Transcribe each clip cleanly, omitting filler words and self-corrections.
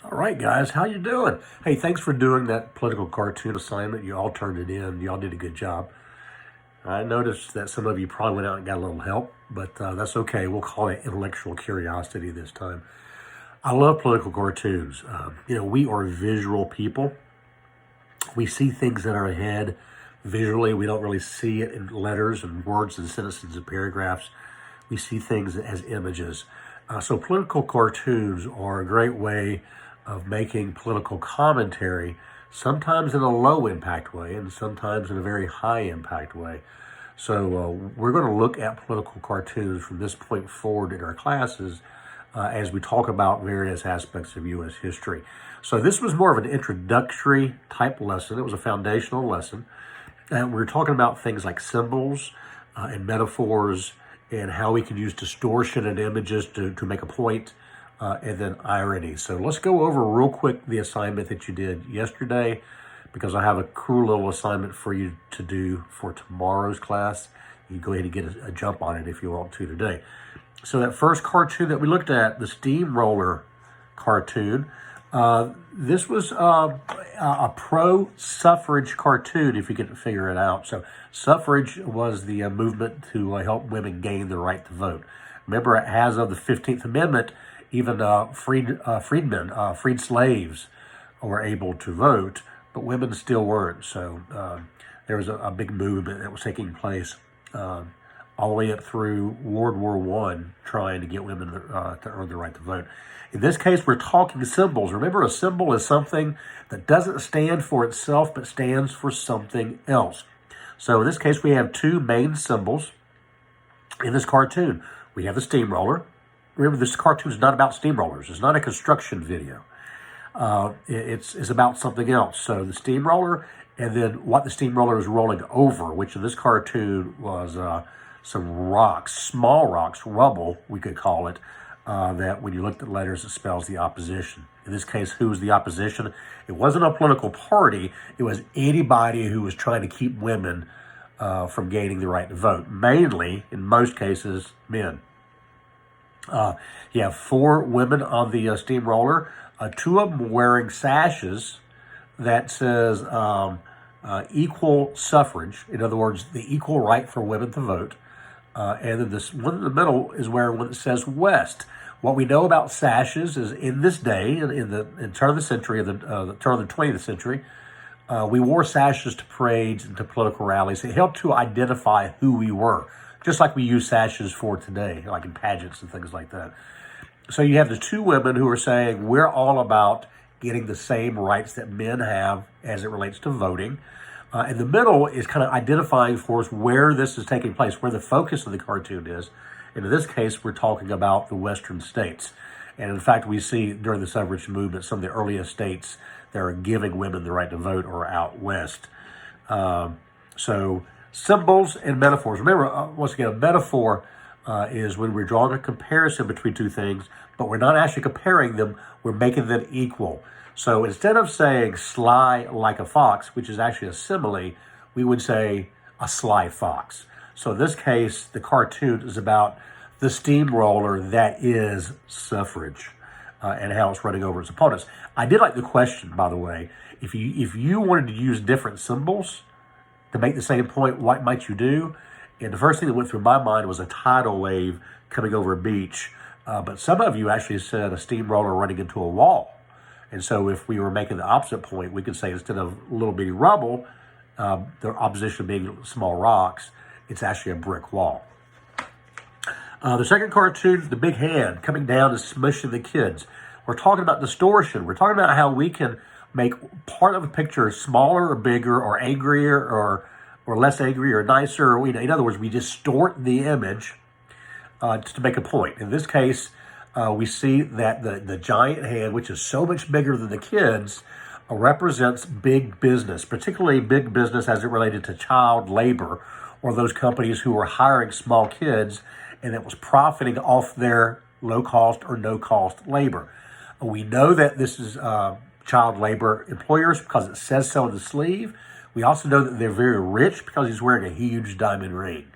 All right, guys, how you doing? Hey, thanks for doing that political cartoon assignment. You all turned it in. Y'all did a good job. I noticed that some of you probably went out and got a little help, but that's okay. We'll call it intellectual curiosity this time. I love political cartoons. We are visual people. We see things in our head visually. We don't really see it in letters and words and sentences and paragraphs. We see things as images. So political cartoons are a great way of making political commentary, sometimes in a low impact way and sometimes in a very high impact way. So we're going to look at political cartoons from this point forward in our classes as we talk about various aspects of U.S. history. So this was more of an introductory type lesson. It was a foundational lesson. And we were talking about things like symbols and metaphors and how we can use distortion in images to make a point, and then irony. So let's go over real quick the assignment that you did yesterday, because I have a cool little assignment for you to do for tomorrow's class. You go ahead and get a jump on it if you want to today. So that first cartoon that we looked at, the steamroller cartoon, this was a pro-suffrage cartoon, if you can figure it out. So suffrage was the movement to help women gain the right to vote. Remember, as of the 15th Amendment, even freed slaves were able to vote, but women still weren't. So there was a big movement that was taking place all the way up through World War I, trying to get women to earn the right to vote. In this case, we're talking symbols. Remember, a symbol is something that doesn't stand for itself, but stands for something else. So in this case, we have two main symbols in this cartoon. We have the steamroller. Remember, this cartoon is not about steamrollers. It's not a construction video. It's about something else. So the steamroller, and then what the steamroller is rolling over, which in this cartoon was some rocks, small rocks, rubble, we could call it, that when you looked at letters, it spells the opposition. In this case, who was the opposition? It wasn't a political party. It was anybody who was trying to keep women from gaining the right to vote. Mainly, in most cases, men. You have four women on the steamroller, two of them wearing sashes that says equal suffrage. In other words, the equal right for women to vote. And then this one in the middle is wearing one that says West. What we know about sashes is in this day, in turn of the century, the turn of the 20th century, we wore sashes to parades and to political rallies. It helped to identify who we were, just like we use sashes for today, like in pageants and things like that. So you have the two women who are saying, we're all about getting the same rights that men have as it relates to voting. In the middle is kind of identifying for us where this is taking place, where the focus of the cartoon is. And in this case, we're talking about the Western states. And in fact, we see during the suffrage movement, some of the earliest states that are giving women the right to vote are out west. So symbols and metaphors. Remember, once again, a metaphor is when we're drawing a comparison between two things, but we're not actually comparing them, we're making them equal. So instead of saying sly like a fox, which is actually a simile, we would say a sly fox. So in this case, the cartoon is about the steamroller that is suffrage and how it's running over its opponents. I did like the question, by the way. If you wanted to use different symbols to make the same point, what might you do? And the first thing that went through my mind was a tidal wave coming over a beach. But some of you actually said a steamroller running into a wall. And so if we were making the opposite point, we could say instead of little bitty rubble, the opposition being small rocks, it's actually a brick wall. The second cartoon, the big hand coming down and smushing the kids. We're talking about distortion. We're talking about how we can make part of a picture smaller or bigger or angrier or less angry or nicer. In other words, we distort the image to make a point. In this case, we see that the giant hand, which is so much bigger than the kids, represents big business, particularly big business as it related to child labor, or those companies who were hiring small kids and that was profiting off their low-cost or no-cost labor. We know that this is child labor employers because it says so in the sleeve. We also know that they're very rich because he's wearing a huge diamond ring.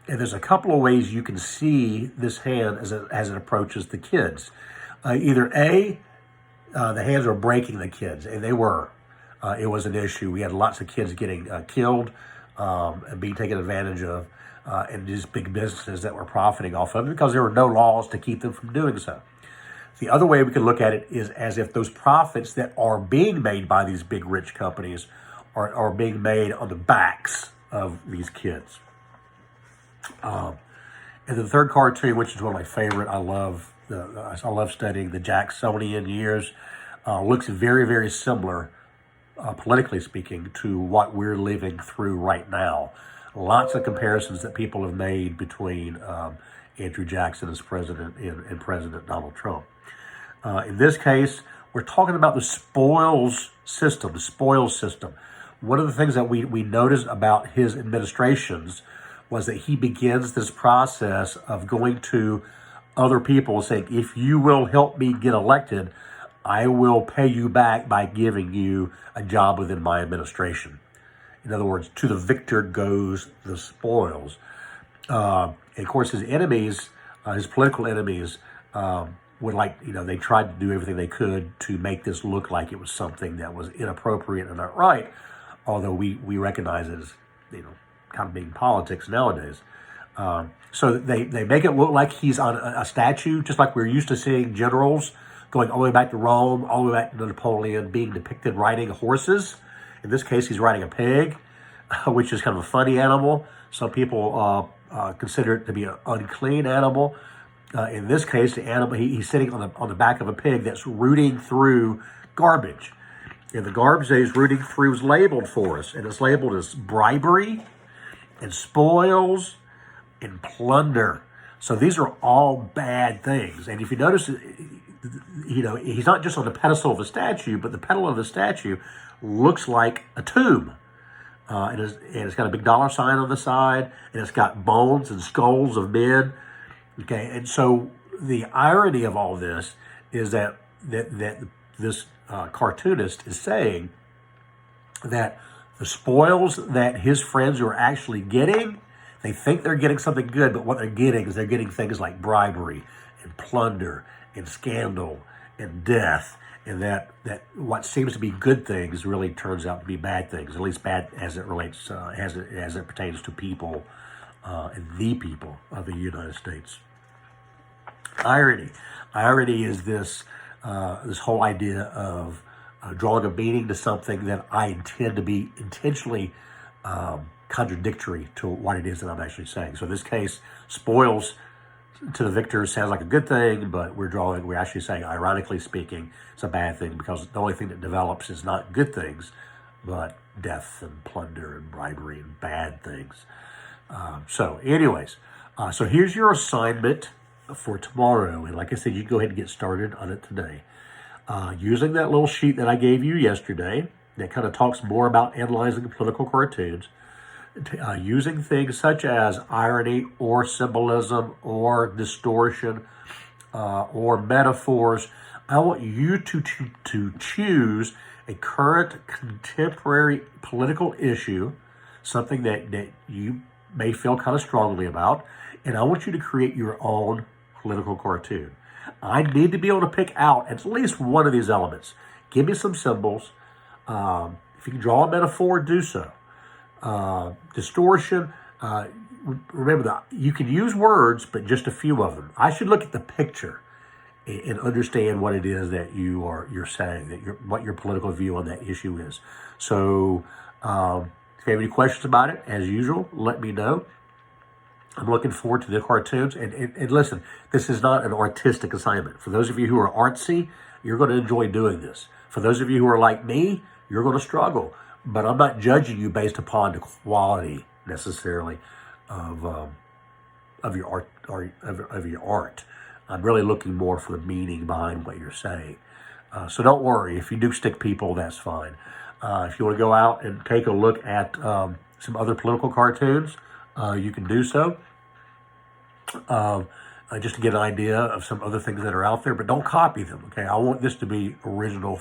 And there's a couple of ways you can see this hand as it approaches the kids. Either A, the hands were breaking the kids, and they were. It was an issue. We had lots of kids getting killed and being taken advantage of, and these big businesses that were profiting off of it because there were no laws to keep them from doing so. The other way we could look at it is as if those profits that are being made by these big rich companies are being made on the backs of these kids. And the third cartoon, which is one of my favorite, I love studying the Jacksonian years. Looks very, very similar, politically speaking, to what we're living through right now. Lots of comparisons that people have made between Andrew Jackson as president and President Donald Trump. In this case, we're talking about the spoils system, One of the things that we noticed about his administrations was that he begins this process of going to other people saying, if you will help me get elected, I will pay you back by giving you a job within my administration. In other words, to the victor goes the spoils. And of course, his enemies, his political enemies, they tried to do everything they could to make this look like it was something that was inappropriate and not right, although we recognize it as, kind of being politics nowadays. So they make it look like he's on a statue, just like we're used to seeing generals going all the way back to Rome, all the way back to Napoleon, being depicted riding horses. In this case, he's riding a pig, which is kind of a funny animal. Some people consider it to be an unclean animal. In this case, the animal he's sitting on the back of a pig that's rooting through garbage. And the garbage that he's rooting through is labeled for us, and it's labeled as bribery and spoils and plunder. So these are all bad things. And if you notice, he's not just on the pedestal of a statue, but the pedal of the statue looks like a tomb. And it's got a big dollar sign on the side, and it's got bones and skulls of men. Okay, and so the irony of all this is that this cartoonist is saying that the spoils that his friends are actually getting, they think they're getting something good, but what they're getting is they're getting things like bribery and plunder and scandal and death, and that what seems to be good things really turns out to be bad things, at least bad as it relates, as it pertains to people and the people of the United States. Irony is this whole idea of drawing a meaning to something that I intend to be intentionally contradictory to what it is that I'm actually saying. So in this case, spoils to the victor sounds like a good thing, but we're actually saying, ironically speaking, it's a bad thing because the only thing that develops is not good things, but death and plunder and bribery and bad things. So here's your assignment for tomorrow. And like I said, you can go ahead and get started on it today. Using that little sheet that I gave you yesterday that kind of talks more about analyzing political cartoons, using things such as irony or symbolism or distortion or metaphors, I want you to choose a current contemporary political issue, something that you may feel kind of strongly about, and I want you to create your own political cartoon. I need to be able to pick out at least one of these elements. Give me some symbols. If you can draw a metaphor, do so. Distortion. Remember that you can use words, but just a few of them. I should look at the picture and understand what it is that you're saying, what your political view on that issue is. So, if you have any questions about it, as usual, let me know. I'm looking forward to the cartoons. And listen, this is not an artistic assignment. For those of you who are artsy, you're going to enjoy doing this. For those of you who are like me, you're going to struggle. But I'm not judging you based upon the quality necessarily of your art of your art. I'm really looking more for the meaning behind what you're saying. So don't worry. If you do stick people, that's fine. If you want to go out and take a look at some other political cartoons, you can do so. Just to get an idea of some other things that are out there, but don't copy them. Okay, I want this to be original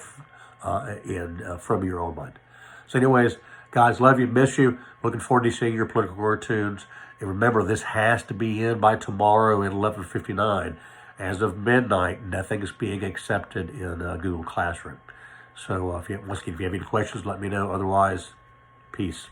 and from your own mind. So, anyways, guys, love you, miss you. Looking forward to seeing your political cartoons. And remember, this has to be in by tomorrow at 11:59. As of midnight, nothing is being accepted in Google Classroom. So once again, if you have any questions, let me know. Otherwise, peace.